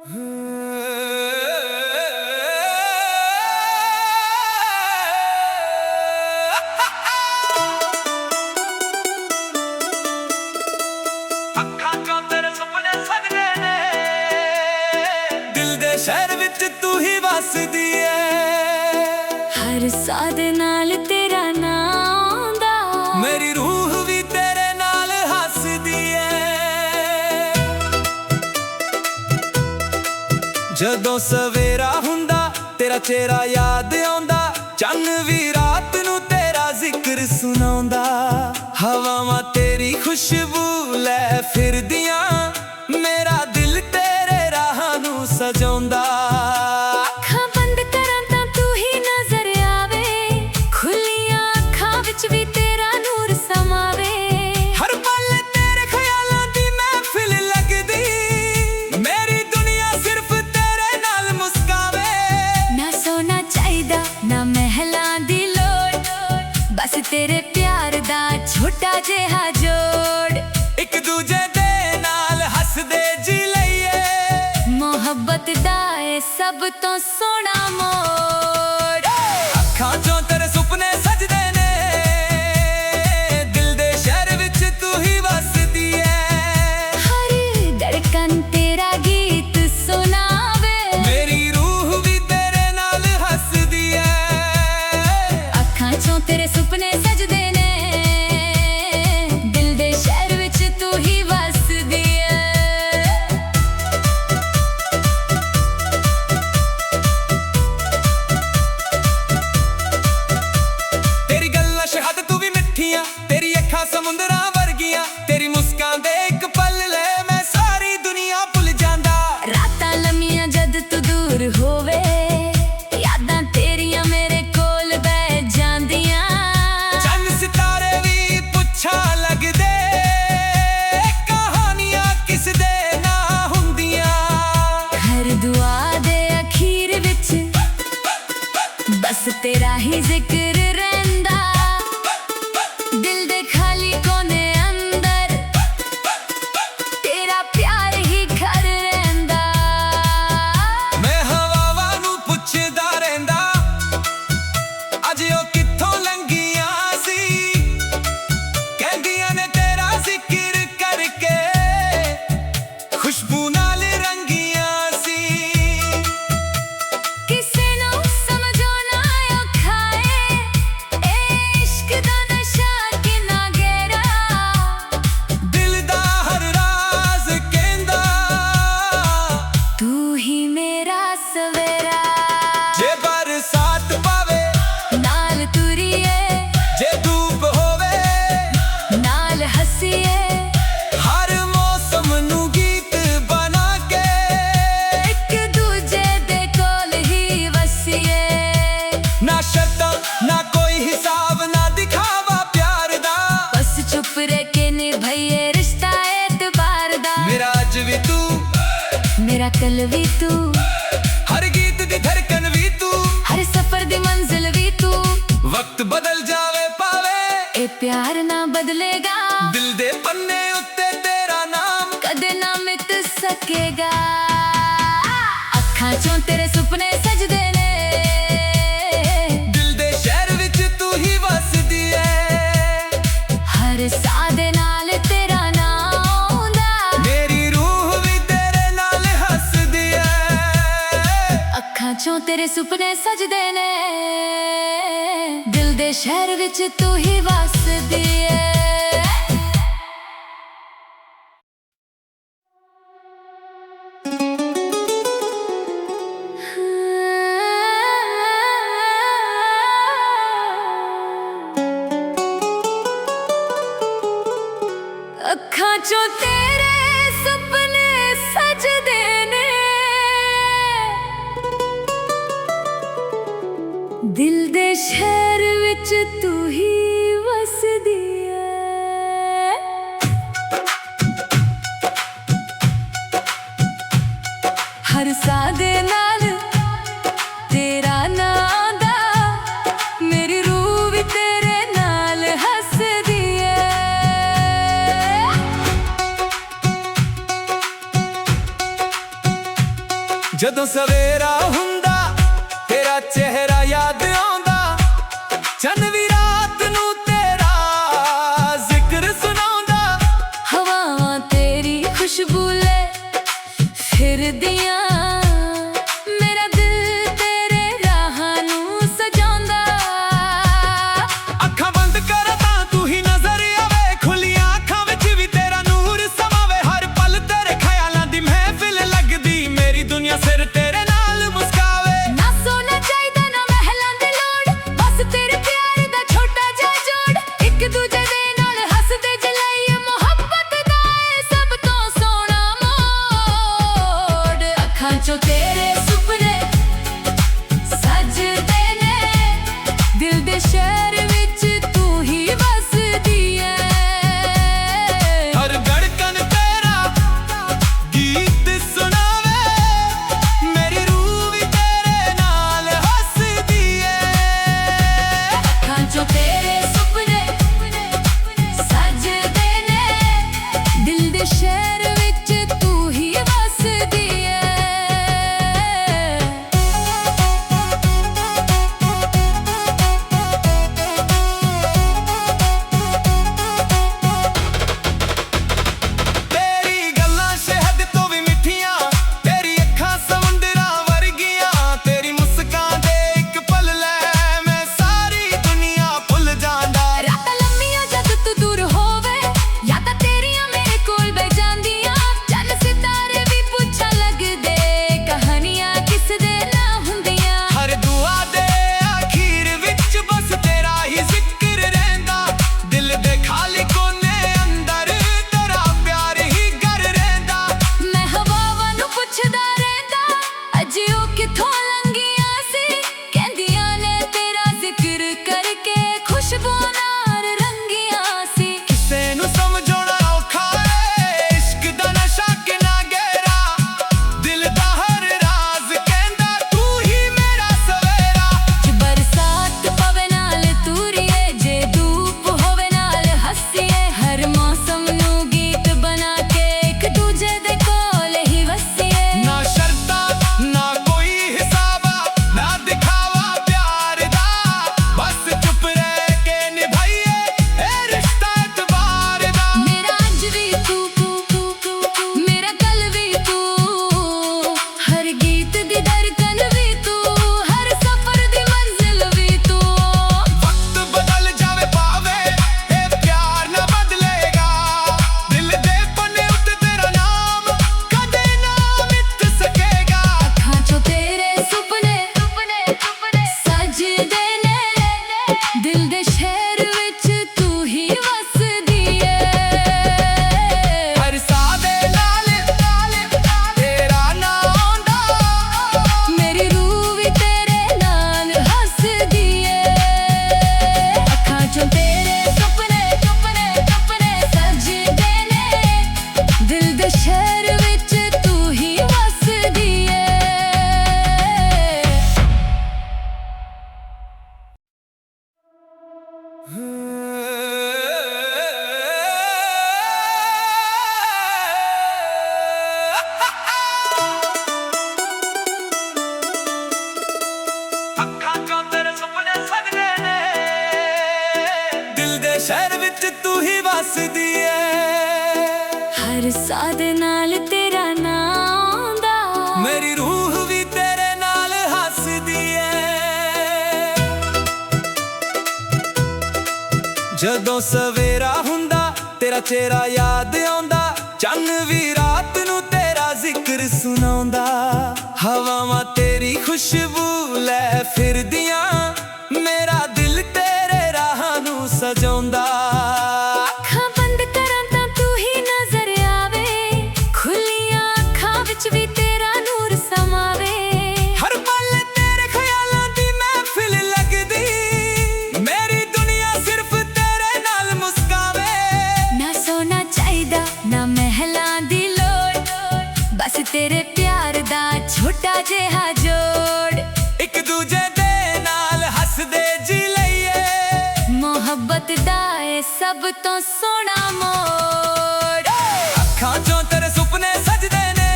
ਅੱਖਾਂ ਚੋਂ ਤੇਰੇ ਸੁਪਨੇ ਸਜਦੇ ਨੇ, ਦਿਲ ਦੇ ਸ਼ਹਿਰ ਵਿੱਚ ਤੂੰ ਹੀ ਵਸਦੀ ਏ। ਹਰ ਸਾਹ ਦੇ ਨਾਲ ਤੇਰਾ ਨਾਮ ਆਉਂਦਾ, ਮੇਰੀ ਰੂਹ ਵੀ ਤੇਰੇ ਨਾਲ ਹੱਸਦੀ ਏ। ਜਦੋਂ ਸਵੇਰਾ ਹੁੰਦਾ ਤੇਰਾ ਚਿਹਰਾ ਯਾਦ ਆਉਂਦਾ, ਚੰਨ ਵੀ ਰਾਤ ਨੂੰ ਤੇਰਾ ਜ਼ਿਕਰ ਸੁਣਾਉਂਦਾ। ਹਵਾਵਾਂ ਤੇਰੀ ਖੁਸ਼ਬੂ ਲੈ ਫਿਰਦੀਆਂ, ਮੇਰਾ ਦਿਲ ਤੇਰੇ ਰਾਹਾਂ ਨੂੰ ਸਜਾਉਂਦਾ। ਅੱਖਾਂ ਬੰਦ ਕਰਾਂ ਤਾਂ ਤੂੰ ਹੀ ਨਜ਼ਰ ਆਵੇ, ਖੁੱਲੀਆਂ ਅੱਖਾਂ ਵਿੱਚ ਵੀ ਤੇਰਾ ਨੂਰ ਸਮਾਵੇ। ਹਰ ਪਲ ਤੇਰੇ ਖਿਆਲਾਂ ਦੀ ਮਹਿਫਿਲ ਲੱਗਦੀ, ਮੇਰੀ ਦੁਨੀਆ ਸਿਰਫ ਤੇਰੇ ਨਾਲ ਮੁਸਕਾਵੇ। ਨਾ ਸੋਨਾ ਚਾਹੀਦਾ ਨਾ ਮਹਿਲਾਂ ਦੀ ਲੋੜ, ਬਸ ਤੇਰੇ ਪਿਆਰ ਦਾ ਛੋਟਾ ਜਿਹਾ ਜੋੜ। ਇੱਕ ਦੂਜੇ ਦੇ ਨਾਲ ਹੱਸਦੇ ਜੀ ਲਈਏ, ਮੁਹੱਬਤ ਦਾ ਏ ਸਭ ਤੋਂ ਸੋਹਣਾ ਮੋੜ। ਅੱਖਾਂ ਚੋਂ ਤੇਰੇ ਸੁਪਨੇ ਸਜਦੇ ਨੇ, ਦਿਲ ਦੇ ਸ਼ਹਿਰ ਵਿੱਚ ਤੂੰ ਹੀ ਵਸਦੀ ਏ। ਹਰ ਧੜਕਨ ਤੇਰਾ ਗੀਤ ਸੁਣਾਵੇ, ਮੇਰੀ ਰੂਹ ਵੀ ਤੇਰੇ ਨਾਲ ਹੱਸਦੀ ਏ। ਅੱਖਾਂ ਚੋਂ ਤੇਰੇ ਸੁਪਨੇ ਸਜਦੇ ਨੇ, ਦਿਲ ਦੇ ਸ਼ਹਿਰ ਵਿੱਚ ਤੂੰ ਹੀ ਵਸਦੀ ਏ। ਤੇਰੀ ਗੱਲਾਂ ਸ਼ਹਾਦਤ ਤੂੰ ਵੀ ਮਿੱਠੀਆਂ, ਤੇਰੀ ਅੱਖਾਂ ਸਮੁੰਦਰਾਂ ਵਰਗੀਆਂ, ਤੇਰੀ ਮੁਸਕਾਨ ਦੇ ਇੱਕ ਪਲ ਲੈ ਮੈਂ ਸਾਰੀ ਦੁਨੀਆ ਭੁੱਲ ਜਾਂਦਾ। ਰਾਤਾਂ ਲੰਮੀਆਂ ਜਦ ਤੂੰ ਦੂਰ ਹੋਵੇ, ਯਾਦਾਂ ਤੇਰੀਆਂ ਮੇਰੇ ਕੋਲ ਬਹਿ ਜਾਂਦੀਆਂ। ਚੰਨ ਸਿਤਾਰੇ ਵੀ ਪੁੱਛਾਂ ਲੱਗਦੇ, ਕਹਾਣੀਆਂ ਕਿਸ ਦੇ ਨਾ ਹੁੰਦੀਆਂ। ਹਰ ਦੁਆ ਦੇ ਅਖੀਰ ਵਿੱਚ ਬਸ ਤੇਰਾ ਹੀ ਜ਼ਿਕਰ ਰਹਿੰਦਾ। ਦਿਲ ਦੇ ਖਾਲੀ ਕੋਨੇ ਅੰਦਰ ਤੇਰਾ ਪਿਆਰ ਹੀ ਘਰ ਰਹਿੰਦਾ। ਮੈਂ ਹਵਾਵਾਂ ਨੂੰ ਪੁੱਛਦਾ ਰਹਿੰਦਾ, ਅੱਜ ਉਹ ਕਿੱਥੋਂ ਲੰਘੀਆਂ ਸੀ। ਕਹਿੰਦੀਆਂ ਨੇ ਤੇਰਾ ਜ਼ਿਕਰ ਕਰਕੇ ਖੁਸ਼ਬੂ ਨਾਲ ਰੰਗੀਆਂ ਸੀ। ਕਿਸੇ ਨੂੰ ਸਮਝੋ ਨਾ ਔਖਾ ਏ, ਇਹ ਇਸ਼ਕ ਦਾ ਨਸ਼ਾ ਕਿੰਨਾ ਗਹਿਰਾ। ਦਿਲ ਦਾ ਹਰ ਰਾਜ਼ ਕਹਿੰਦਾ, ਤੂੰ ਹੀ ਮੇਰਾ ਸਵੇਰਾ। ਜੇ ਬਰਸਾਤ ਪਾਵੇ ਨਾਲ ਤੁਰੀਏ, ਜੇ ਧੂਪ ਹੋਵੇ ਨਾਲ ਹੱਸੀਏ, ਹਰ ਮੌਸਮ ਨੂੰ ਗੀਤ ਬਣਾ ਕੇ ਇੱਕ ਦੂਜੇ ਦੇ ਕੋਲ ਹੀ ਵਸੀਏ। ਨਾ ਸ਼ਰਤਾਂ ਨਾ ਕੋਈ ਹਿਸਾਬ ਨਾ ਦਿਖਾਵਾ ਪਿਆਰ ਦਾ, ਬਸ ਚੁੱਪ ਰਹਿ ਕੇ ਨਿਭਾਈਏ ਰਿਸ਼ਤਾ ਐਤਬਾਰ ਦਾ। ਮੇਰਾ ਅੱਜ ਵੀ ਤੂੰ, ਮੇਰਾ ਕੱਲ ਵੀ ਤੂੰ, ਹਰ ਗੀਤ ਦੀ ਧੜਕਨ ਵੀ ਤੂੰ, ਹਰ ਸਫ਼ਰ ਦੀ ਮੰਜ਼ਿਲ ਵੀ ਤੂੰ। ਵਕਤ ਬਦਲ ਜਾਵੇ ਪਾਵੇ ਇਹ ਪਿਆਰ ਨਾ ਬਦਲੇਗਾ, ਦਿਲ ਦੇ ਪੰਨੇ ਉੱਤੇ ਤੇਰਾ ਨਾਮ ਕਦੇ ਨਾ ਮਿਟ ਸਕੇਗਾ। ਅੱਖਾਂ ਚੋਂ ਤੇਰੇ ਸੁਪਨੇ ਸਜਦੇ ਨੇ, ਦਿਲ ਦੇ ਸ਼ਹਿਰ ਵਿੱਚ ਤੂੰ ਹੀ ਵਸਦੀ ਏ। ਹਰ ਸਾਹ ਦੇ ਨਾਲ ਤੇਰਾ ਨਾਮ ਆਉਂਦਾ, ਮੇਰੀ ਰੂਹ ਵੀ ਤੇਰੇ ਨਾਲ ਹੱਸਦੀ ਏ। ਅੱਖਾਂ ਚੋਂ ਤੇਰੇ ਸੁਪਨੇ ਸਜਦੇ ਨੇ, ਦਿਲ ਦੇ ਸ਼ਹਿਰ ਵਿੱਚ ਤੂੰ ਹੀ ਵਸਦੀ ਏ। ਅੱਖਾਂ ਚੋਂ ਤੇਰੇ ਸੁਪਨੇ ਸਜਦੇ ਨੇ, ਦਿਲ ਦੇ ਸ਼ਹਿਰ ਵਿੱਚ ਤੂੰ ਹੀ ਵਸਦੀ ਏ। ਹਰ ਸਾਹ ਦੇ ਨਾਲ ਤੇਰਾ ਨਾਂ ਆਉਂਦਾ, ਮੇਰੀ ਰੂਹ ਵੀ ਤੇਰੇ ਨਾਲ ਹੱਸਦੀ ਏ। ਜਦੋਂ ਸਵੇਰਾ ਹੁੰਦਾ ਤੇਰਾ ਚਿਹਰਾ ਯਾਦ ਆਉਂਦਾ, ਚੰਨ ਵੀ ਰਾਤ ਨੂੰ ਤੇਰਾ ਜ਼ਿਕਰ ਸੁਣਾਉਂਦਾ। ਹਵਾਵਾਂ ਤੇਰੀ ਖੁਸ਼ਬੂ ਲੈ ਫਿਰਦੀਆਂ, ਮੇਰਾ ਦਿਲ ਤੇਰੇ ਰਾਹਾਂ ਨੂੰ ਸਜਾਉਂਦਾ। ਅੱਖਾਂ ਬੰਦ ਕਰ ਤਾਂ ਤੂੰ ਹੀ ਨਜ਼ਰ ਆਵੇ, ਖੁੱਲੀਆਂ ਅੱਖਾਂ ਵਿੱਚ ਵੀ ਤੇਰਾ ਨੂਰ ਸਮਾਵੇ। ਹਰ ਪਲ ਤੇਰੇ ਖਿਆਲਾਂ ਦੀ ਮਹਿਫਿਲ ਲੱਗਦੀ, ਮੇਰੀ ਦੁਨੀਆ ਸਿਰ ਤੇਰੇ ਨਾਲ ਮੁਸਕਾਵੇ। ਨਾ ਸੋਨਾ ਚਾਹੀਦਾ ਨਾ ਮਹਿਲਾਂ ਦੀ ਲੋੜ, ਬਸ ਤੇਰੇ ਪਿਆਰ ਦਾ ਛੋਟਾ ਜਿਹਾ ਜੋੜ। ਇੱਕ ਦੂਜੇ ਦੇ ਨਾਲ ਹੱਸਦੇ ਜਲਾਈਏ, ਮੁਹੱਬਤ ਦਾ ਏ ਸਭ ਤੋਂ ਸੋਹਣਾ ਮੋੜ। ਅੱਖਾਂ ਚੋਂ ਤੇਰੇ ਸੁਪਨੇ ਸੱਜਦੇ ਨੇ, ਦਿਲ ਦੇ ਸ਼ਹਿਰ ਵਿੱਚ ਤੂੰ ਹੀ ਵਸਦੀ ਏ। ਹਰ ਧੜਕਨ ਤੇਰਾ ਗੀਤ ਸੁਣਾਵੇ, ਮੇਰੀ ਰੂਹ ਵੀ ਤੇਰੇ ਨਾਲ ਹੱਸਦੀ ਏ। ਅੱਖਾਂ ਚੋਂ ਤੇਰੇ ਸੁਪਨੇ ਸੱਜਦੇ ਨੇ, ਦਿਲ ਦੇ ਸ਼ਹਿਰ ਵਿੱਚ ਤੂੰ ਹੀ ਵਸਦੀ ਏ। ਤੇਰੀ ਗੱਲਾਂ ਸ਼ਹਿਦ ਤੋਂ ਵੀ ਮਿੱਠੀਆਂ, ਤੇਰੀ ਅੱਖਾਂ ਸਮੁੰਦਰਾਂ ਵਰਗੀਆਂ। ਤੇਰੀ ਮੁਸਕਾਨ ਦੇ ਇੱਕ ਪਲ ਲੈ ਮੈਂ ਸਾਰੀ ਦੁਨੀਆ ਭੁੱਲ ਜਾਂਦਾ। ਰਾਤਾਂ ਲੰਮੀਆਂ ਜਦ ਤੂੰ ਦੂਰ ਹੋਵੇ, ਯਾਦਾਂ ਤੇਰੀਆਂ ਮੇਰੇ ਕੋਲ ਬਹਿ ਜਾਂਦੀਆਂ। ਚੰਨ ਸਿਤਾਰੇ ਵੀ ਪੁੱਛਣ ਲੱਗਦੇ, ਕਹਾਣੀਆਂ ਕਿਸ ਦੇ ਨਾਲ ਹੁੰਦੀਆਂ। ਹਰ ਦੁਆ ਦੇ ਆਖਿਰ ਵਿੱਚ ਬਸ ਤੇਰਾ ਹੀ ਜ਼ਿਕਰ ਰਹਿੰਦਾ, ਦਿਲ ਦੇ ਖਾਲੀ ਕੋਨੇ ਅੰਦਰ ਤੇਰਾ ਪਿਆਰ ਹੀ ਘਰ ਰਹਿੰਦਾ। ਮੈਂ ਹਵਾਵਾਂ ਨੂੰ ਪੁੱਛਦਾ ਰਹਿੰਦਾ, ਅੱਜ ਉਹ ਕਿੱਥੋਂ ਲੰਘੀਆਂ ਸੀ। ਕਹਿੰਦੀਆਂ ਨੇ ਤੇਰਾ ਜ਼ਿਕਰ ਕਰਕੇ ਖੁਸ਼ਬੂਆਂ ਨਾਲ ਰੰਗੀਆਂ ਸੀ। ਕਿਸੇ ਨੂੰ ਸਮਝਾਉਣਾ ਔਖਾ ਏ, ਇਸ਼ਕ ਦਾ ਨਸ਼ਾ ਕਿੰਨਾ ਗਹਿਰਾ। ਦਿਲ ਦਾ ਹਰ ਰਾਜ਼ ਕਹਿੰਦਾ ਤੂੰ ਹੀ ਮੇਰਾ ਸਵੇਰਾ। ਜੇ ਬਰਸਾਤ ਪਵੇ ਨਾਲ ਤੂਰੀਏ, ਜੇ ਧੂਪ ਹੋਵੇ ਨਾਲ ਹੱਸੀਏ। ਹਰ ਮੌਸਮ ਨੂੰ ਗੀਤ ਬਣਾ ਕੇ ਇੱਕ ਦੂਜੇ ਦੇ ਕੋਲ ਹੀ ਵਸੀਏ। ਨਾ ਸ਼ਰਤਾਂ ਨਾ ਕੋਈ ਹਿਸਾਬ, ਨਾ ਦਿਖਾਵਾ ਪਿਆਰ ਦਾ, ਬਸ ਚੁੱਪ ਰਹਿ ਕੇ ਨਿਭਾਈਏ ਇਹ ਰਿਸ਼ਤਾ ਇਤਬਾਰ ਦਾ। ਮੇਰਾ ਅੱਜ ਵੀ ਤੂੰ, ਮੇਰਾ ਕੱਲ ਵੀ ਤੂੰ, ਹਰ ਗੀਤ ਦੀ ਧੜਕਨ ਵੀ ਤੂੰ, ਹਰ ਸਫ਼ਰ ਦੀ ਮੰਜ਼ਿਲ ਵੀ ਤੂੰ। ਵਕਤ ਬਦਲ ਜਾਵੇ ਪਾਵੇ ਇਹ ਪਿਆਰ ਨਾ ਬਦਲੇਗਾ, ਦਿਲ ਦੇ ਪੰਨੇ ਉੱਤੇ ਤੇਰਾ ਨਾਮ ਕਦੇ ਨਾ ਮਿਟ ਸਕੇਗਾ। ਅੱਖਾਂ ਚੋਂ ਤੇਰੇ ਸੁਪਨੇ ਸੱਜਦੇ ਨੇ, ਦਿਲ ਦੇ ਸ਼ਹਿਰ ਵਿੱਚ ਤੂੰ ਹੀ ਵਸਦੀ ਏ। ਹਰ ਸਾਹ ਦੇ ਨਾਲ ਤੇਰਾ ਨਾਮ ਆਉਂਦਾ, ਮੇਰੀ ਰੂਹ ਵੀ ਤੇਰੇ ਨਾਲ ਹੱਸਦੀ ਏ। ਅੱਖਾਂ ਚੋਂ ਤੇਰੇ ਸੁਪਨੇ ਸੱਜਦੇ ਨੇ, ਦਿਲ ਦੇ ਸ਼ਹਿਰ ਵਿੱਚ ਤੂੰ ਹੀ ਵਸਦੀ ਏ। ਅੱਖਾਂ ਚੋਂ ਤੇਰੇ ਸੁਪਨੇ ਸਜਦੇ ਨੇ, ਦਿਲ ਦੇ ਸ਼ਹਿਰ ਵਿੱਚ ਤੂੰ ਹੀ ਵਸਦੀ ਏ। ਹਰ ਸਾਹ ਦੇ ਨਾਲ ਤੇਰਾ ਨਾਮ ਆਉਂਦਾ, ਮੇਰੀ ਰੂਹ ਵੀ ਤੇਰੇ ਨਾਲ ਹੱਸਦੀ ਏ। ਜਦੋਂ ਸਵੇਰਾ ਹੁੰਦਾ ਤੇਰਾ ਚਿਹਰਾ ਯਾਦ ਆਉਂਦਾ, ਚੰਨ ਵੀ ਰਾਤ ਨੂੰ ਤੇਰਾ ਜ਼ਿਕਰ ਸੁਣਾਉਂਦਾ। ਹਵਾਵਾਂ ਤੇਰੀ ਖੁਸ਼ਬੂ ਲੈ ਫਿਰਦੀਆਂ, ਮੇਰਾ ਦਿਲ ਤੇਰੇ ਰਾਹਾਂ ਨੂੰ ਸਜਾਉਂਦਾ। ਅੱਖਾਂ ਬੰਦ ਕਰਾਂ ਤਾਂ ਤੂੰ ਹੀ ਨਜ਼ਰ ਆਵੇ, ਖੁੱਲੀਆਂ ਅੱਖਾਂ ਵਿੱਚ ਵੀ ਤੇਰਾ ਨੂਰ ਸਮਾਵੇ। ਹਰ ਪਲ ਤੇਰੇ ਖਿਆਲਾਂ ਦੀ ਮਹਿਫਿਲ ਲੱਗਦੀ, ਮੇਰੀ ਦੁਨੀਆ ਸਿਰਫ ਤੇਰੇ ਨਾਲ ਮੁਸਕਾਵੇ। ਨਾ ਸੋਨਾ ਚਾਹੀਦਾ ਨਾ ਮਹਿਲਾਂ ਦੀ ਲੋੜ, ਬਸ ਤੇਰੇ ਪਿਆਰ ਦਾ ਛੋਟਾ ਜਿਹਾ ਜੋੜ। ਇੱਕ ਦੂਜੇ ਦੇ ਨਾਲ ਹੱਸਦੇ ਜੀ ਲਈਏ, ਮੁਹੱਬਤ ਦਾ ਏ ਸਭ ਤੋਂ ਸੋਹਣਾ ਮੋੜ। ਅੱਖਾਂ ਚੋਂ ਤੇਰੇ ਸੁਪਨੇ ਸਜਦੇ ਨੇ,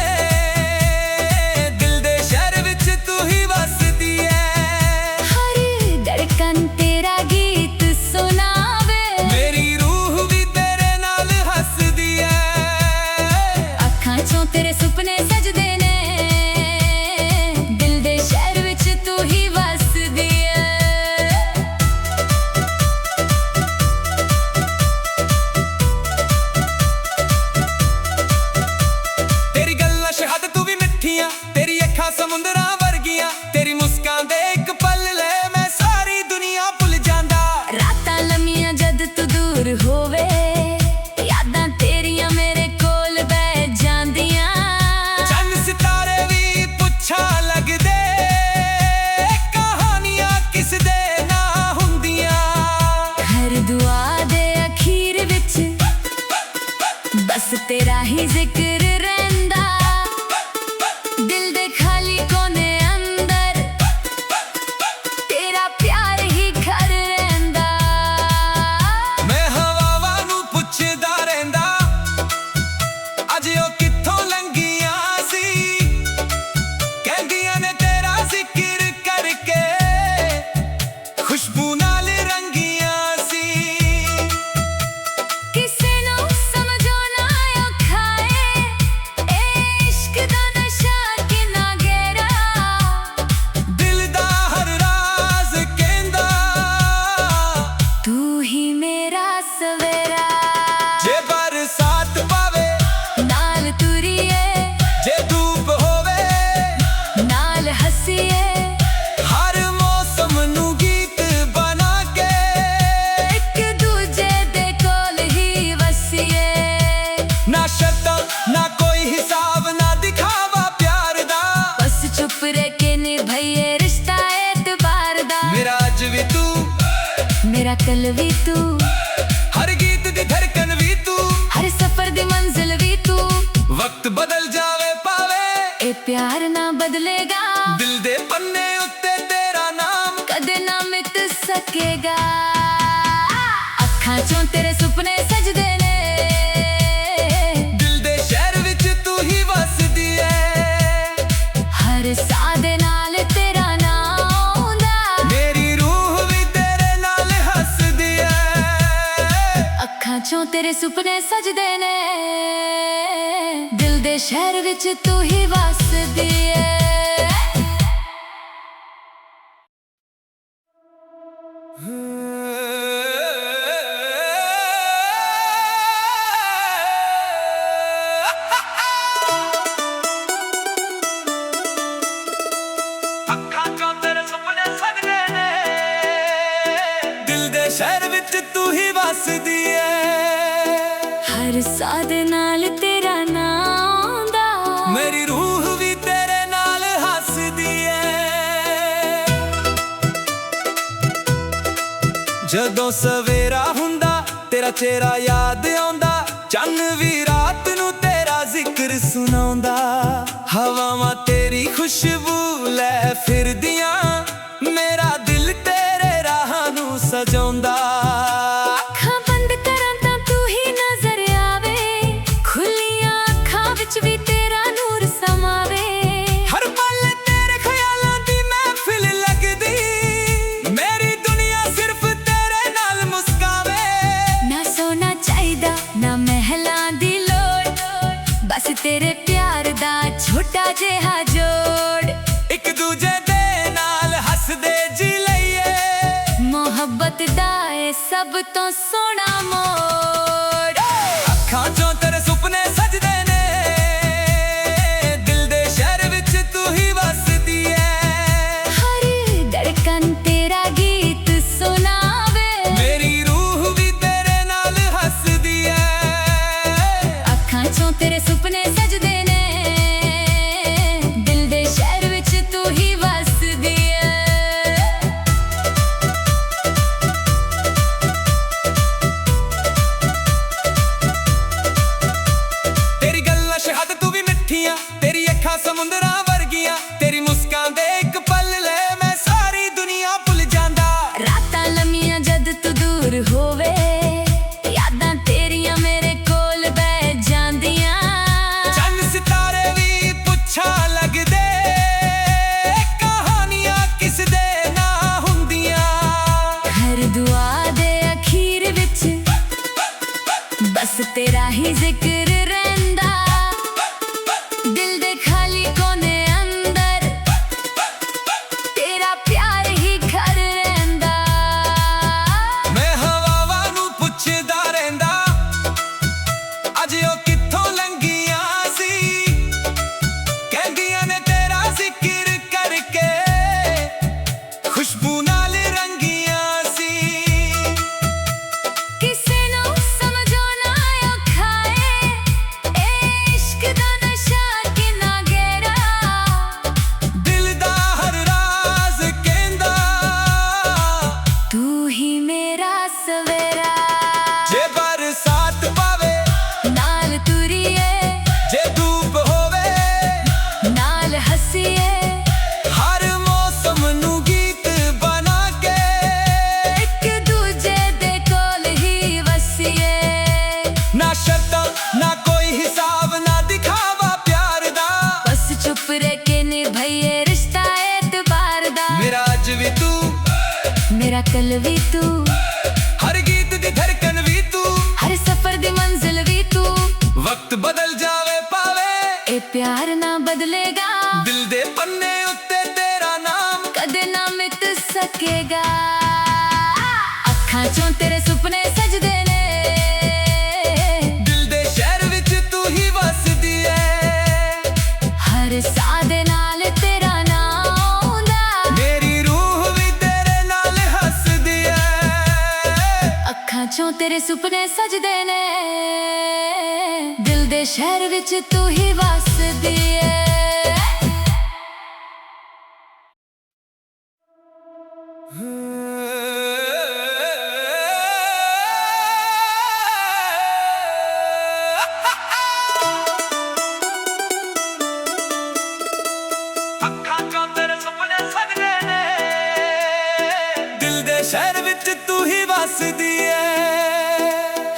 ਦਿਲ ਦੇ ਚੋਂ ਤੇਰੇ ਸੁਪਨੇ ਸਜਦੇ ਨੇ ਦਿਲ ਦੇ ਸ਼ਹਿਰ ਵਿੱਚ ਤੂੰ ਹੀ ਵਸਦੀ ਐ ਤੇਰੀ ਗੱਲਾਂ ਸ਼ਹਾਦ ਤੂੰ ਵੀ ਮਿੱਠੀਆਂ ਤੇਰੀ ਅੱਖਾਂ ਸਮੁੰਦਰਾਂ ਵਰਗੀਆਂ ਤੇਰੀ ਮੁਸਕਾਨ ਦੇ ਇੱਕ ਪਲ ਲੈ ਮੈਂ ਸਾਰੀ ਦੁਨੀਆ ਭੁੱਲ ਜਾਂਦਾ ਰਾਤਾਂ ਲੰਮੀਆਂ ਜਦ ਤੂੰ ਦੂਰ ਹੋਵੇ ਯਾਦਾਂ ਤੇਰੀਆਂ ਮੇਰੇ ਕੋਲ ਬਹਿ ਜਾਂਦੀਆਂ ਚੰਨ ਸਿਤਾਰੇ ਵੀ ਪੁੱਛਾਂ ਲੱਗਦੇ ਕਹਾਣੀਆਂ ਕਿਸ ਦੇ ਨਾ ਹੁੰਦੀਆਂ ਹਰ ਦੁਆ ਦੇ ਅਖੀਰ ਵਿੱਚ ਬਸ ਤੇਰਾ ਹੀ ਜ਼ਿਕਰ ਰਹਿੰਦਾ ਦਿਲ ਦੇ ਖਾਲੀ ਕੋਨੇ ਅੰਦਰ ਤੇਰਾ ਪਿਆਰ ਹੀ ਘਰ ਰਹਿੰਦਾ ਮੈਂ ਹਵਾਵਾਂ ਨੂੰ ਪੁੱਛਦਾ ਰਹਿੰਦਾ ਅੱਜ ਉਹ ਕਿੱਥੋਂ ਲੰਘੀਆਂ ਸੀ ਕਹਿੰਦੀਆਂ ਨੇ ਤੇਰਾ ਜ਼ਿਕਰ ਕਰਕੇ ਖੁਸ਼ਬੂ ਨਾਲ ਰੰਗੀਆਂ ਸੀ ਕਿਸੇ ਨੂੰ ਸਮਝੋ ਨਾ ਔਖਾ ਏ ਇਹ ਇਸ਼ਕ ਦਾ ਨਸ਼ਾ ਕਿੰਨਾ ਗਹਿਰਾ ਦਿਲ ਦਾ ਹਰ ਰਾਜ਼ ਕਹਿੰਦਾ ਤੂੰ ਹੀ ਮੇਰਾ ਸਵੇਰਾ ਜੇ ਬਰਸਾਤ ਪਾਵੇ ਨਾਲ ਤੁਰੀਏ ਜੇ ਧੂਪ ਹੋਵੇ ਨਾਲ ਹੱਸੀਏ ਹਰ ਮੌਸਮ ਨੂੰ ਗੀਤ ਬਣਾ ਕੇ ਇੱਕ ਦੂਜੇ ਦੇ ਕੋਲ ਹੀ ਵਸੀਏ ਨਾ ਸ਼ਰਤਾਂ ਨਾ ਕੋਈ ਹਿਸਾਬ ਨਾ ਦਿਖਾਵਾ ਪਿਆਰ ਦਾ ਬਸ ਚੁੱਪ ਰਹਿ ਕੇ ਨਿਭਾਈਏ ਰਿਸ਼ਤਾ ਐਤਬਾਰ ਦਾ ਮੇਰਾ ਅੱਜ ਵੀ ਤੂੰ ਮੇਰਾ ਕੱਲ ਵੀ ਤੂੰ ਹਰ ਗੀਤ ਦੀ ਧੜਕਨ ਵੀ ਤੂੰ ਹਰ ਸਫ਼ਰ ਦੀ ਮੰਜ਼ਿਲ ਵੀ ਤੂੰ ਵਕਤ ਬਦਲ ਜਾਵੇ ਪਾਵੇ ਇਹ ਪਿਆਰ ਨਾ ਬਦਲੇਗਾ ਦਿਲ ਦੇ ਪੰਨੇ ਉੱਤੇ ਤੇਰਾ ਨਾਮ ਕਦੇ ਨਾ ਮਿਟ ਸਕੇਗਾ ਅੱਖਾਂ ਚੋਂ ਤੇਰੇ ਸੁਪਨੇ ਸਜਦੇ ਨੇ ਦਿਲ ਦੇ ਸ਼ਹਿਰ ਵਿੱਚ ਤੂੰ ਹੀ ਵਸਦੀ ਐ ਹਰ ਸਾਹ ਦੇ ਨਾਲ ਤੇਰਾ ਨਾਮ ਆਉਂਦਾ ਮੇਰੀ ਰੂਹ ਵੀ ਤੇਰੇ ਨਾਲ ਹੱਸਦੀ ਐ ਅੱਖਾਂ ਚੋਂ ਤੇਰੇ ਸੁਪਨੇ ਸਜਦੇ ਨੇ ਦਿਲ ਦੇ ਸ਼ਹਿਰ ਵਿੱਚ ਤੂੰ ਹੀ ਵਸਦੀ ਏ ਅੱਖਾਂ ਚੋਂ ਤੇਰੇ ਸੁਪਨੇ ਸਜਦੇ ਨੇ ਦਿਲ ਦੇ ਸ਼ਹਿਰ ਵਿੱਚ ਤੂੰ ਹੀ ਵਸਦੀ ਐ ਹਰ ਸਾਹ ਦੇ ਨਾਲ ਤੇਰਾ ਨਾਮ ਆਉਂਦਾ ਮੇਰੀ ਰੂਹ ਵੀ ਤੇਰੇ ਨਾਲ ਹੱਸਦੀ ਐ ਜਦੋਂ ਸਵੇਰਾ ਹੁੰਦਾ ਤੇਰਾ ਚਿਹਰਾ ਯਾਦ ਆਉਂਦਾ ਚੰਨ ਵੀ ਰਾਤ ਨੂੰ ਤੇਰਾ ਜ਼ਿਕਰ ਸੁਣਾਉਂਦਾ ਹਵਾਵਾਂ ਤੇਰੀ ਖੁਸ਼ਬੂ ਲੈ ਫਿਰਦੀਆਂ ਮੇਰਾ ਦਿਲ ਤੇਰੇ ਰਾਹਾਂ ਨੂੰ ਸਜਾਉਂਦਾ ਅੱਖਾਂ ਬੰਦ ਕਰਾਂ ਤਾਂ ਤੂੰ ਹੀ ਨਜ਼ਰ ਆਵੇ ਖੁੱਲੀਆਂ ਅੱਖਾਂ ਵਿੱਚ ਵੀ ਤੇਰਾ ਨੂਰ ਸਮਾਵੇ ਹਰ ਪਲ ਤੇਰੇ ਖਿਆਲਾਂ ਦੀ ਮਹਿਫਿਲ ਲੱਗਦੀ ਮੇਰੀ ਦੁਨੀਆ ਸਿਰਫ ਤੇਰੇ ਨਾਲ ਮੁਸਕਾਵੇ ਨਾ ਸੋਨਾ ਚਾਹੀਦਾ ਨਾ ਮਹਿਲਾਂ ਦੀ ਲੋੜ ਬਸ ਤੇਰੇ ਪਿਆਰ ਦਾ ਛੋਟਾ ਜਿਹਾ ਜੋੜ ਇੱਕ ਦੂਜੇ ਦੇ ਨਾਲ ਹੱਸਦੇ ਜੀ ਲਈਏ ਮੁਹੱਬਤ ਦਾ ਏ ਸਭ ਤੋਂ ਸੋਹਣਾ ਮੋੜ ਅੱਖਾਂ ਚੋਂ ਤੇਰੇ ਸੁਪਨੇ ਸਜਦੇ ਨੇ ਦਿਲ ਦੇ ਸ਼ਹਿਰ ਵਿੱਚ ਤੂੰ ਹੀ ਵਸਦੀ ਐ ਹਰ ਧੜਕਨ ਤੇਰਾ ਗੀਤ ਸੁਣਾਵੇ ਮੇਰੀ ਰੂਹ ਵੀ ਤੇਰੇ ਨਾਲ ਹੱਸਦੀ ਐ ਅੱਖਾਂ ਚੋਂ ਤੇਰੇ ਸੁਪਨੇ ਸਜਦੇ ਨੇ ਦਿਲ ਦੇ ਸ਼ਹਿਰ ਵਿੱਚ ਤੂੰ ਹੀ ਵਸਦੀ ਏ ਤੇਰੀ ਗੱਲਾਂ ਸ਼ਹਾਦ ਤੂੰ ਵੀ ਮਿੱਠੀਆਂ ਤੇਰੀ ਅੱਖਾਂ ਸਮੁੰਦਰਾਂ ਵਰਗੀਆਂ ਤੇਰੀ ਮੁਸਕਾਨ ਦੇ ਇੱਕ ਪਲ ਲੈ ਮੈਂ ਸਾਰੀ ਦੁਨੀਆ ਭੁੱਲ ਜਾਂਦਾ ਰਾਤਾਂ ਲੰਮੀਆਂ ਜਦ ਤੂੰ ਦੂਰ ਹੋਵੇ ਯਾਦਾਂ ਤੇਰੀਆਂ ਮੇਰੇ ਕੋਲ ਬਹਿ ਜਾਂਦੀਆਂ ਚੰਨ ਸਿਤਾਰੇ ਵੀ ਪੁੱਛਾਂ ਲੱਗਦੇ ਕਹਾਣੀਆਂ ਕਿਸ ਦੇ ਨਾ ਹੁੰਦੀਆਂ ਹਰ ਦੁਆ ਦੇ ਅਖੀਰ ਵਿੱਚ ਬਸ ਤੇਰਾ ਹੀ ਜ਼ਿਕਰ ਰਹਿੰਦਾ कल भी तू, हर गीत दी धड़कन भी तू, हर सफर दी मंजिल भी तू। वक्त बदल जावे पावे ए प्यार ना बदलेगा, दिल दे पन्ने उत्ते तेरा नाम कदे ना मिट सकेगा। अखां चों तेरे सुपने सजदे ने, दिल दे शहर विच तू ही वसदी है। हर साह दे नाल तेरा नाम आउंदा, मेरी रूह भी तेरे नाल हसदी है। अखां चों तेरे सुपने सजदे ने, दिल दे शहर विच तू ही वसदी है। ਅੱਖਾਂ ਚੋਂ ਤੇਰੇ ਸੁਪਨੇ ਸਜਦੇ ਨੇ, ਦਿਲ ਦੇ ਸ਼ਹਿਰ ਵਿੱਚ ਤੂੰ ਹੀ ਵਸਦੀ ਏ।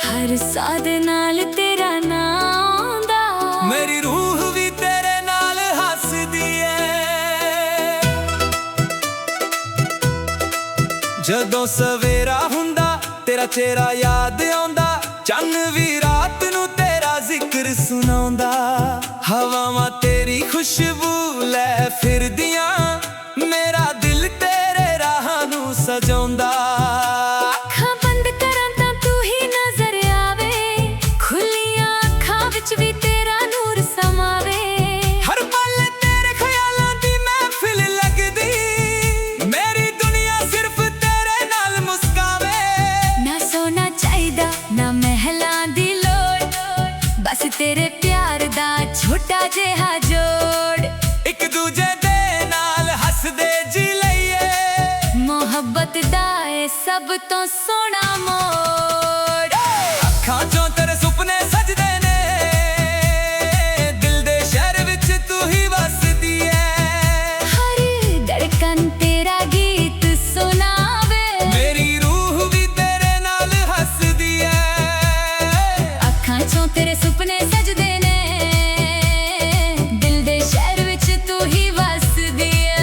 हर साह दे नाल तेरा नाम आउंदा, ਮੇਰੀ ਰੂਹ ਵੀ ਤੇਰੇ ਨਾਲ ਹੱਸਦੀ ਏ। ਜਦੋਂ ਸਵੇਰਾ ਹੁੰਦਾ ਤੇਰਾ ਚਿਹਰਾ ਯਾਦ ਆਉਂਦਾ, ਚੰਨ ਵੀ ਰਾਤ ਨੂੰ ਤੇਰਾ ਜ਼ਿਕਰ ਸੁਣਾਉਂਦਾ। ਹਵਾਵਾਂ ਤੇਰੀ ਖੁਸ਼ਬੂ ਲੈ ਫਿਰਦੀਆਂ, ਮੇਰਾ ਦਿਲ ਤੇਰੇ ਰਾਹਾਂ ਨੂੰ ਸਜਾਉਂਦਾ। ਅੱਖਾਂ ਬੰਦ ਕਰਾਂ ਤਾਂ ਤੂੰ ਹੀ ਨਜ਼ਰ ਆਵੇ, ਖੁੱਲੀਆਂ ਅੱਖਾਂ ਵਿੱਚ ਵੀ ਤੇਰਾ ਨੂਰ ਸਮਾਵੇ। ਹਰ ਪਲ ਤੇਰੇ ਖਿਆਲਾਂ ਦੀ ਮਹਿਫਿਲ ਲੱਗਦੀ, ਮੇਰੀ ਦੁਨੀਆ ਸਿਰਫ ਤੇਰੇ ਨਾਲ ਮੁਸਕਾਵੇ। ਨਾ ਸੋਨਾ ਚਾਹੀਦਾ ਨਾ ਮਹਿਲਾਂ ਦੀ ਲੋੜ, ਬਸ ਤੇਰੇ ਪਿਆਰ ਦਾ ਛੋਟਾ ਜਿਹਾ ਜੋੜ। ਇੱਕ ਦੂਜੇ ਦੇ ਨਾਲ ਹੱਸਦੇ ਜੀ ਲਈਏ, ਮੁਹੱਬਤ ਦਾ ਏ ਸਭ ਤੋਂ ਸੋਹਣਾ ਮੋੜ। ਅੱਖਾਂ ਚੋਂ ਤੇਰੇ ਸੁਪਨੇ ਸਜਦੇ ਨੇ, ਦਿਲ ਦੇ ਸ਼ਹਿਰ ਵਿੱਚ ਤੂੰ ਹੀ ਵਸਦੀ ਏ। ਹਰ ਧੜਕਨ ਤੇਰਾ ਗੀਤ ਸੁਣਾਵੇ, ਮੇਰੀ ਰੂਹ ਵੀ ਤੇਰੇ ਨਾਲ ਹੱਸਦੀ ਏ। ਅੱਖਾਂ ਚੋਂ ਤੇਰੇ ਸੁਪਨੇ ਸਜਦੇ ਨੇ, ਦਿਲ ਦੇ ਸ਼ਹਿਰ ਵਿੱਚ ਤੂੰ ਹੀ ਵਸਦੀ ਏ।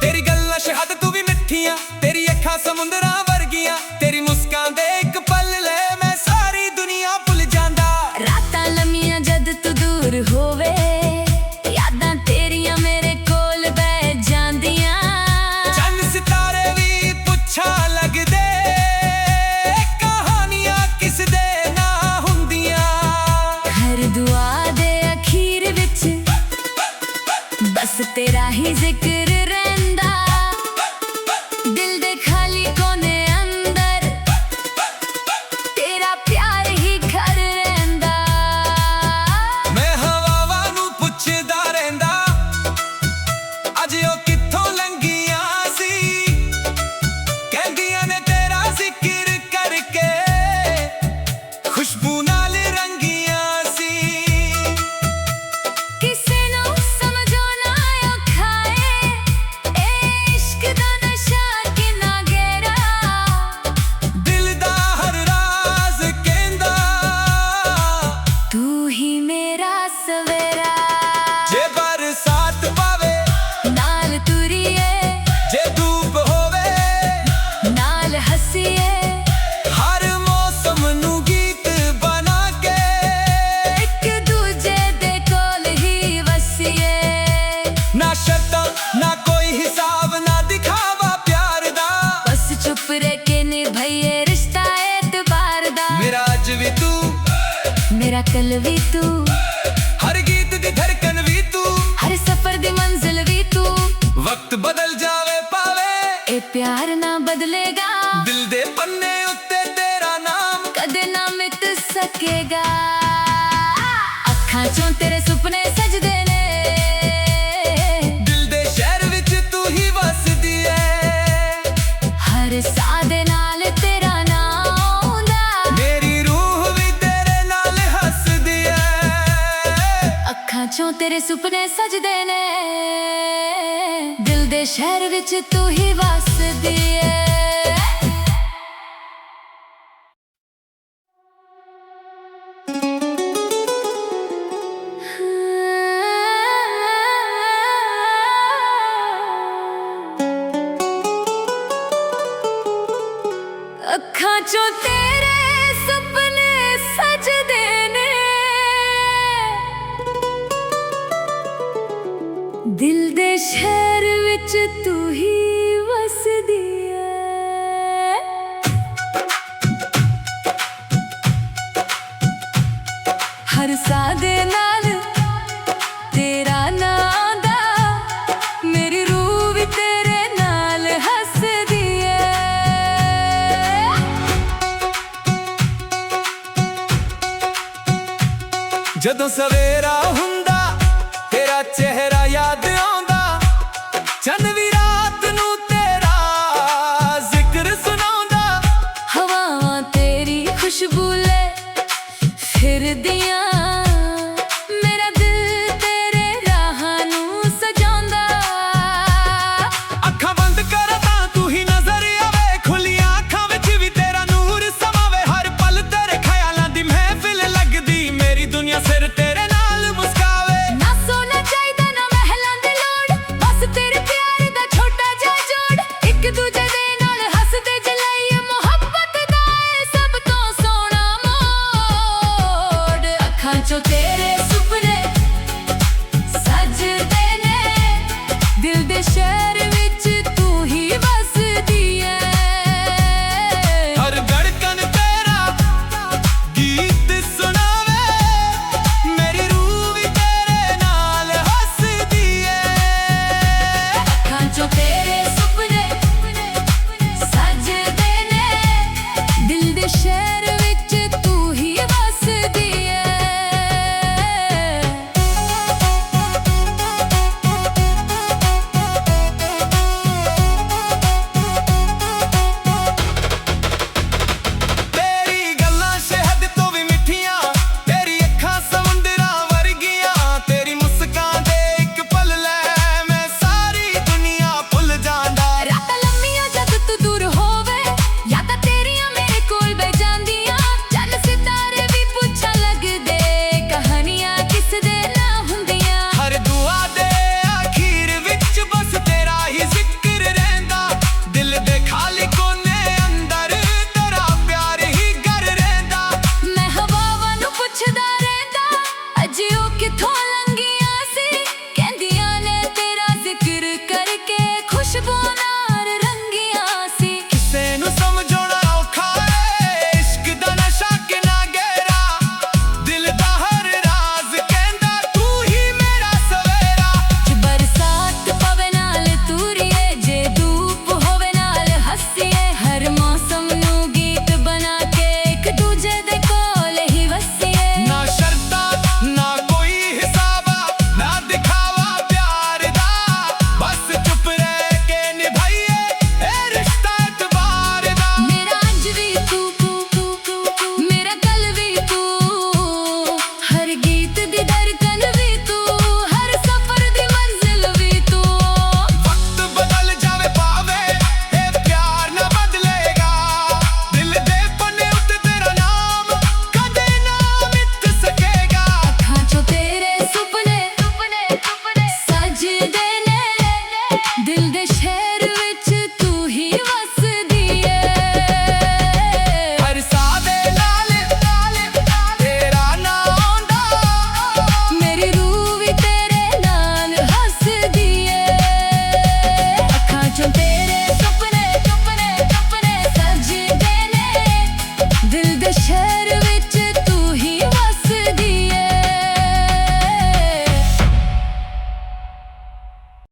ਤੇਰੀ ਗੱਲਾਂ ਸ਼ਹਾਦਤ ਤੂੰ ਵੀ ਮਿੱਠੀਆਂ, ਤੇਰੀ ਅੱਖਾਂ ਸਮੁੰਦਰਾਂ ਵਰਗੀਆਂ, ਤੇਰੀ ਮੁਸਕਾਨ ਦੇ ਇੱਕ ਪਲ ਲੈ ਮੈਂ ਸਾਰੀ ਦੁਨੀਆ ਭੁੱਲ ਜਾਂਦਾ। ਰਾਤਾਂ ਲੰਮੀਆਂ ਜਦ ਤੂੰ ਦੂਰ ਹੋਵੇ, ਯਾਦਾਂ ਤੇਰੀਆਂ ਮੇਰੇ ਕੋਲ ਬਹਿ ਜਾਂਦੀਆਂ। ਚੰਨ ਸਿਤਾਰੇ ਵੀ ਪੁੱਛਾਂ ਲੱਗਦੇ, ਕਹਾਣੀਆਂ ਕਿਸ ਦੇ ਨਾ ਹੁੰਦੀਆਂ। ਹਰ ਦੁਆ ਦੇ ਅਖੀਰ ਵਿੱਚ ਬਸ ਤੇਰਾ ਹੀ ਜ਼ਿਕਰ ਰਹਿੰਦਾ, ਦਿਲ ਦੇ ਖਾਲੀ ਕੋਨੇ ਅੰਦਰ ਤੇਰਾ ਪਿਆਰ ਹੀ ਘਰ ਰਹਿੰਦਾ। ਮੈਂ ਹਵਾਵਾਂ ਨੂੰ ਪੁੱਛਦਾ ਰਹਿੰਦਾ, ਅੱਜ ਉਹ ਕਿੱਥੋਂ ਲੰਘੀਆਂ ਸੀ, ਕਹਿੰਦੀਆਂ ਨੇ ਤੇਰਾ ਜ਼ਿਕਰ ਕਰਕੇ ਖੁਸ਼ਬੂ ਨਾਲ ਰੰਗੀਆਂ ਸੀ। ਕਿਸੇ ਨੂੰ ਸਮਝੋ ਨਾ ਔਖਾ ਏ, ਇਹ ਇਸ਼ਕ ਦਾ ਨਸ਼ਾ ਕਿੰਨਾ ਗਹਿਰਾ। ਦਿਲ ਦਾ ਹਰ ਰਾਜ਼ ਕਹਿੰਦਾ, ਤੂੰ ਹੀ ਮੇਰਾ ਸਵੇਰਾ, ਜੇ ਬਰਸਾਤ ਪਾਵੇ ਨਾਲ ਤੁਰੀਏ, ਜੇ ਧੂਪ ਹੋਵੇ ਨਾਲ ਹੱਸੀਏ। ਹਰ ਮੌਸਮ ਨੂੰ ਗੀਤ ਬਣਾ ਕੇ ਇੱਕ ਦੂਜੇ ਦੇ ਕੋਲ ਹੀ ਵਸੀਏ। ਨਾ ਸ਼ਰਤਾਂ ਨਾ ਕੋਈ ਹਿਸਾਬ ਨਾ ਦਿਖਾਵਾ ਪਿਆਰ ਦਾ, ਬਸ ਚੁੱਪ ਰਹਿ ਕੇ ਨਿਭਾਈਏ ਰਿਸ਼ਤਾ ਐਤਬਾਰ ਦਾ। ਮੇਰਾ ਅੱਜ ਵੀ ਤੂੰ, ਮੇਰਾ ਕੱਲ ਵੀ ਤੂੰ, ਹਰ ਗੀਤ ਦੀ ਧੜਕਨ ਵੀ ਤੂੰ, ਹਰ ਸਫਰ ਦੀ ਮੰਜ਼ਿਲ ਵੀ ਤੂੰ। ਵਕਤ ਬਦਲ ਜਾਵੇ ਪਾਵੇ ਇਹ ਪਿਆਰ ਨਾ ਬਦਲੇਗਾ, ਦਿਲ ਦੇ ਪੰਨੇ ਉੱਤੇ ਤੇਰਾ ਨਾਮ ਕਦੇ ਨਾ ਮਿਟ ਸਕੇਗਾ। ਅੱਖਾਂ ਚੋਂ ਤੇਰੇ ਸੁਪਨੇ ਸਜਦੇ ਨੇ, ਦਿਲ ਦੇ ਸ਼ਹਿਰ ਵਿੱਚ ਤੂੰ ਹੀ ਵਸਦੀ ਏ। ਹਰ ਸਾਹ ਦੇ ਨਾਲ ਤੇਰਾ ਨਾਮ ਆਉਂਦਾ, ਮੇਰੀ ਰੂਹ ਵੀ ਤੇਰੇ ਨਾਲ ਹੱਸਦੀ ਏ। ਅੱਖਾਂ ਚੋਂ ਤੇਰੇ ਸੁਪਨੇ ਸਜਦੇ ਨੇ, ਦਿਲ ਦੇ ਸ਼ਹਿਰ ਵਿੱਚ ਤੂੰ ਹੀ ਵਸਦੀ ਏ। ਅੱਖਾਂ ਚੋਂ ਤੇਰੇ ਸੁਪਨੇ ਸਜਦੇ ਨੇ, ਦਿਲ ਦੇ ਸ਼ਹਿਰ ਵਿੱਚ ਤੂੰ ਹੀ ਵਸਦੀ ਐ। ਹਰ ਸਾਹ ਦੇ ਨਾਲ ਤੇਰਾ ਨਾਂ ਆਉਂਦਾ, ਮੇਰੀ ਰੂਹ ਵੀ ਤੇਰੇ ਨਾਲ ਹੱਸਦੀ ਐ। ਜਦੋਂ ਸਵੇਰਾ ਹੁੰਦਾ ਤੇਰਾ ਚਿਹਰਾ ਯਾਦ ਆਉਂਦਾ, ਚੰਨ ਵੀ ਰਾਤ ਨੂੰ ਤੇਰਾ ਜ਼ਿਕਰ ਸੁਣਾਉਂਦਾ। ਹਵਾਵਾਂ ਤੇਰੀ ਖੁਸ਼ਬੂ ਲੈ ਫਿਰਦੀਆਂ, ਮੇਰਾ ਦਿਲ ਤੇਰੇ ਰਾਹਾਂ ਨੂੰ ਸਜਾਉਂਦਾ। ਅੱਖਾਂ ਬੰਦ ਕਰ ਤਾਂ ਤੂੰ ਹੀ ਨਜ਼ਰ ਆਵੇ, ਖੁੱਲੀਆਂ ਅੱਖਾਂ ਵਿੱਚ ਵੀ ਤੇਰਾ ਨੂਰ ਸਮਾਵੇ। ਹਰ ਪਲ ਤੇਰੇ ਖਿਆਲਾਂ ਦੀ ਮਹਿਫਿਲ ਲੱਗਦੀ, ਮੇਰੀ ਦੁਨੀਆ ਸਿਰ ਤੇਰੇ ਨਾਲ ਮੁਸਕਾਵੇ। ਨਾ ਸੋਨਾ ਚਾਹੀਦਾ ਨਾ ਮਹਿਲਾਂ ਦੀ ਲੋੜ, ਬਸ ਤੇਰੇ ਪਿਆਰ ਦਾ ਛੋਟਾ ਜਿਹਾ ਜੋੜ। ਇੱਕ ਦੂਜੇ ਦੇ ਨਾਲ ਹੱਸਦੇ ਜਲਾਈਏ, ਮੁਹੱਬਤ ਦਾ ਏ ਸਭ ਤੋਂ ਸੋਹਣਾ ਮੋੜ। ਅੱਖਾਂ ਚੋਂ ਤੇਰੇ